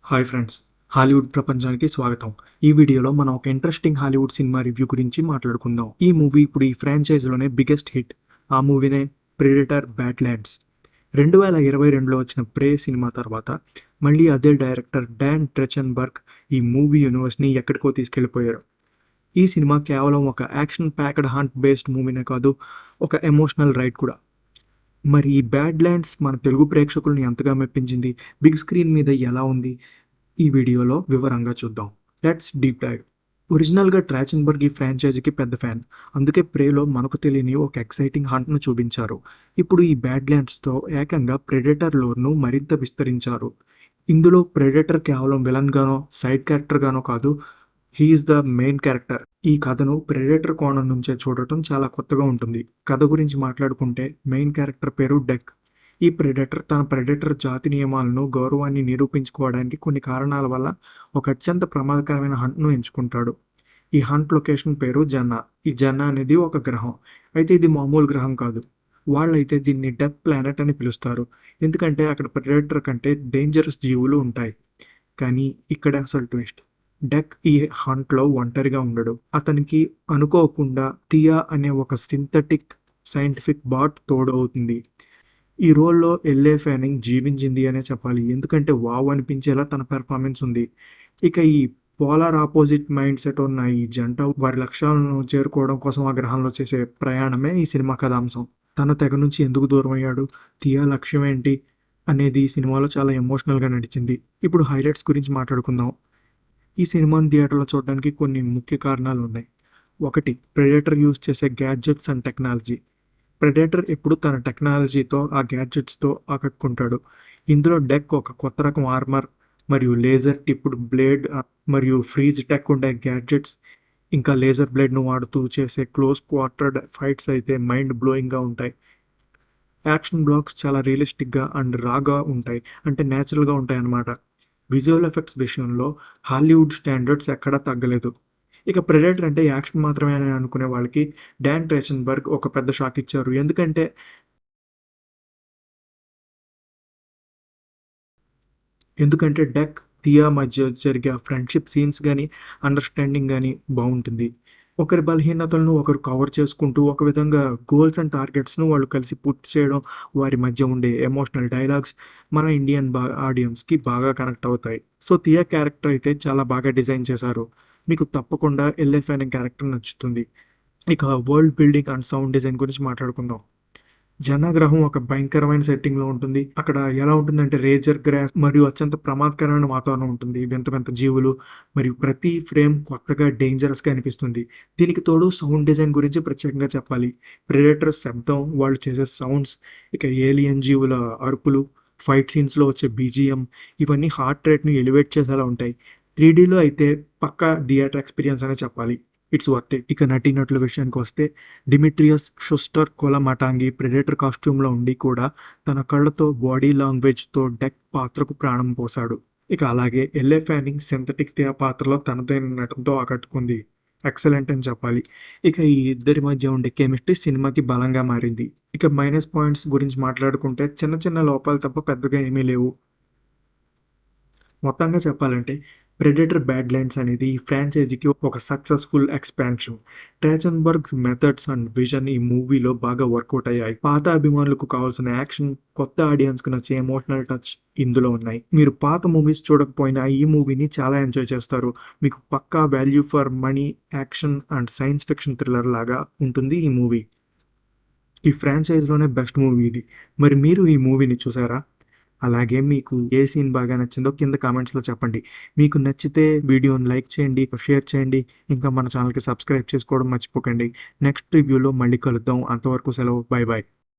Hi friends, Hollywood ప్రపంచానికి స్వాగతం. ఈ వీడియోలో మనం ఒక ఇంట్రెస్టింగ్ హాలీవుడ్ సినిమా రివ్యూ గురించి మాట్లాడుకుందాం. ఈ మూవీ ఇప్పుడు ఈ ఫ్రాంచైజీలోనే బిగ్గెస్ట్ హిట్. ఆ మూవీనే ప్రెడేటర్ బ్యాడ్లాండ్స్. 2022లో వచ్చిన ప్రే సినిమా తర్వాత మళ్ళీ అదే డైరెక్టర్ డాన్ ట్రెచన్బర్గ్ ఈ మూవీ యూనివర్స్ని ఎక్కడికో తీసుకెళ్లిపోయారు. ఈ సినిమా కేవలం ఒక యాక్షన్ ప్యాక్డ్ హంట్ బేస్డ్ మూవీనే కాదు, ఒక ఎమోషనల్ రైడ్ కూడా. మరి ఈ బ్యాడ్లాండ్స్ మన తెలుగు ప్రేక్షకుల్ని ఎంతగా మెప్పించింది, బిగ్ స్క్రీన్ మీద ఎలా ఉంది, ఈ వీడియోలో వివరంగా చూద్దాం. Let's deep dive. ఒరిజినల్గా ట్రాచన్బర్గ్ ఈ ఫ్రాంచైజీకి పెద్ద ఫ్యాన్, అందుకే ప్రేలో మనకు తెలియని ఒక ఎక్సైటింగ్ హంట్ను చూపించారు. ఇప్పుడు ఈ బ్యాడ్లాండ్స్తో ఏకంగా ప్రెడేటర్ లోర్ను మరింత విస్తరించారు. ఇందులో ప్రెడేటర్ కేవలం విలన్గానో సైడ్ క్యారెక్టర్గానో కాదు, హీఈస్ ద మెయిన్ క్యారెక్టర్. ఈ కథను ప్రెడేటర్ కోణం నుంచే చూడటం చాలా కొత్తగా ఉంటుంది. కథ గురించి మాట్లాడుకుంటే మెయిన్ క్యారెక్టర్ పేరు డెక్. ఈ ప్రెడేటర్ తన ప్రెడేటర్ జాతి నియమాలను, గౌరవాన్ని నిరూపించుకోవడానికి కొన్ని కారణాల వల్ల ఒక అత్యంత ప్రమాదకరమైన హంట్ను ఎంచుకుంటాడు. ఈ హంట్ లొకేషన్ పేరు జన్నా. ఈ జన్నా అనేది ఒక గ్రహం, అయితే ఇది మామూలు గ్రహం కాదు. వాళ్ళైతే దీన్ని డెత్ ప్లానెట్ అని పిలుస్తారు, ఎందుకంటే అక్కడ ప్రెడేటర్ కంటే డేంజరస్ జీవులు ఉంటాయి. కానీ ఇక్కడ అసలు ట్విస్ట్, డెక్ ఈ హంట్లో ఒంటరిగా ఉండడు. అతనికి అనుకోకుండా థియా అనే ఒక సింథటిక్ సైంటిఫిక్ బాట్ తోడు అవుతుంది. ఈ రోల్లో ఎల్లే ఫ్యానింగ్ జీవించింది అనే చెప్పాలి, ఎందుకంటే వావ్ అనిపించేలా తన పెర్ఫార్మెన్స్ ఉంది. ఇక ఈ పోలార్ ఆపోజిట్ మైండ్ సెట్ ఉన్న ఈ జంట వారి లక్ష్యాలను చేరుకోవడం కోసం ఆ గ్రహంలో చేసే ప్రయాణమే ఈ సినిమా కథాంశం. తన తెగ నుంచి ఎందుకు దూరం అయ్యాడు, థియా లక్ష్యం ఏంటి అనేది ఈ సినిమాలో చాలా ఎమోషనల్గా నడిచింది. ఇప్పుడు హైలైట్స్ గురించి మాట్లాడుకుందాం. ఈ సినిమాని థియేటర్లో చూడడానికి కొన్ని ముఖ్య కారణాలు ఉన్నాయి. ఒకటి, ప్రెడేటర్ యూజ్ చేసే గ్యాడ్జెట్స్ అండ్ టెక్నాలజీ. ప్రెడేటర్ ఎప్పుడు తన టెక్నాలజీతో, ఆ గ్యాడ్జెట్స్తో ఆకట్టుకుంటాడు. ఇందులో డెక్ ఒక కొత్త రకం ఆర్మర్ మరియు లేజర్ టిప్డ్ బ్లేడ్ మరియు ఫ్రీజ్ టెక్ ఉండే గ్యాడ్జెట్స్, ఇంకా లేజర్ బ్లేడ్ను వాడుతూ చేసే క్లోజ్ క్వార్టర్డ్ ఫైట్స్ అయితే మైండ్ బ్లోయింగ్గా ఉంటాయి. యాక్షన్ బ్లాక్స్ చాలా రియలిస్టిక్గా అండ్ రాగా ఉంటాయి, అంటే న్యాచురల్గా ఉంటాయి అన్నమాట. విజువల్ ఎఫెక్ట్స్ విషయంలో హాలీవుడ్ స్టాండర్డ్స్ ఎక్కడా తగ్గలేదు. ఇక ప్రెడేటర్ అంటే యాక్షన్ మాత్రమే అని అనుకునే వాళ్ళకి డాన్ ట్రెచన్బర్గ్ ఒక పెద్ద షాక్ ఇచ్చారు. ఎందుకంటే డెక్ థియా మధ్య జరిగే ఫ్రెండ్షిప్ సీన్స్ కానీ, అండర్స్టాండింగ్ కానీ బాగుంటుంది. ఒకరి బలహీనతలను ఒకరు కవర్ చేసుకుంటూ ఒక విధంగా గోల్స్ అండ్ టార్గెట్స్ను వాళ్ళు కలిసి పూర్తి చేయడం, వారి మధ్య ఉండే ఎమోషనల్ డైలాగ్స్ మన ఇండియన్ ఆడియన్స్కి బాగా కనెక్ట్ అవుతాయి. సో థియా క్యారెక్టర్ అయితే చాలా బాగా డిజైన్ చేశారు. మీకు తప్పకుండా ఎల్ఎఫ్ అనే క్యారెక్టర్ నచ్చుతుంది. ఇక world building and sound design గురించి మాట్లాడుకుందాం. జనగ్రహం ఒక భయంకరమైన సెట్టింగ్లో ఉంటుంది. అక్కడ ఎలా ఉంటుందంటే రేజర్ గ్రాస్ మరియు అత్యంత ప్రమాదకరమైన వాతావరణం ఉంటుంది. వింత వింత జీవులు మరియు ప్రతి ఫ్రేమ్ కొత్తగా డేంజరస్గా అనిపిస్తుంది. దీనికి తోడు సౌండ్ డిజైన్ గురించి ప్రత్యేకంగా చెప్పాలి. ప్రెడేటర్ శబ్దం, వాళ్ళు చేసే సౌండ్స్, ఇక ఏలియన్ జీవుల అరుపులు, ఫైట్ సీన్స్లో వచ్చే బీజిఎం, ఇవన్నీ హార్ట్ రేట్ను ఎలివేట్ చేసేలా ఉంటాయి. 3Dలో అయితే పక్కా థియేటర్ ఎక్స్పీరియన్స్ అనే చెప్పాలి. It's worth it. ఇక నటీనటుల విషయానికి వస్తే డిమిట్రియస్ షుస్టర్ కొలమటాంగి ప్రెడేటర్ కాస్ట్యూమ్లో ఉండి కూడా తన కళ్ళతో, బాడీ లాంగ్వేజ్తో డెక్ పాత్రకు ప్రాణం పోశాడు. ఇక అలాగే ఎల్లే ఫ్యానింగ్ సింథటిక్ థియా పాత్రలో తనదైన నటనతో ఆకట్టుకుంది. ఎక్సలెంట్ అని చెప్పాలి. ఇక ఈ ఇద్దరి మధ్య ఉండే కెమిస్ట్రీ సినిమాకి బలంగా మారింది. ఇక మైనస్ పాయింట్స్ గురించి మాట్లాడుకుంటే చిన్న చిన్న లోపాలు తప్ప పెద్దగా ఏమీ లేవు. మొత్తంగా చెప్పాలంటే ప్రెడేటర్ బ్యాడ్లాండ్స్ అనేది ఈ ఫ్రాంచైజీకి ఒక successful expansion. Trachtenberg methods and vision ఈ మూవీలో బాగా వర్కౌట్ అయ్యాయి. పాత అభిమానులకు కావాల్సిన యాక్షన్, కొత్త ఆడియన్స్కి నచ్చే ఎమోషనల్ టచ్ ఇందులో ఉన్నాయి. మీరు పాత మూవీస్ చూడకపోయినా ఈ మూవీని చాలా ఎంజాయ్ చేస్తారు. మీకు పక్కా value for money action and science fiction thriller లాగా ఉంటుంది ఈ మూవీ. ఈ ఫ్రాంచైజ్లోనే బెస్ట్ మూవీ ఇది. మరి మీరు ఈ మూవీని చూసారా? అలాగే మీకు ఏ సీన్ బాగా నచ్చిందో కింద కామెంట్స్లో చెప్పండి. మీకు నచ్చితే వీడియోని లైక్ చేయండి, షేర్ చేయండి, ఇంకా మన ఛానల్కి సబ్స్క్రైబ్ చేసుకోవడం మర్చిపోకండి. నెక్స్ట్ రివ్యూలో మళ్ళీ కలుద్దాం. అంతవరకు సెలవు. Bye bye.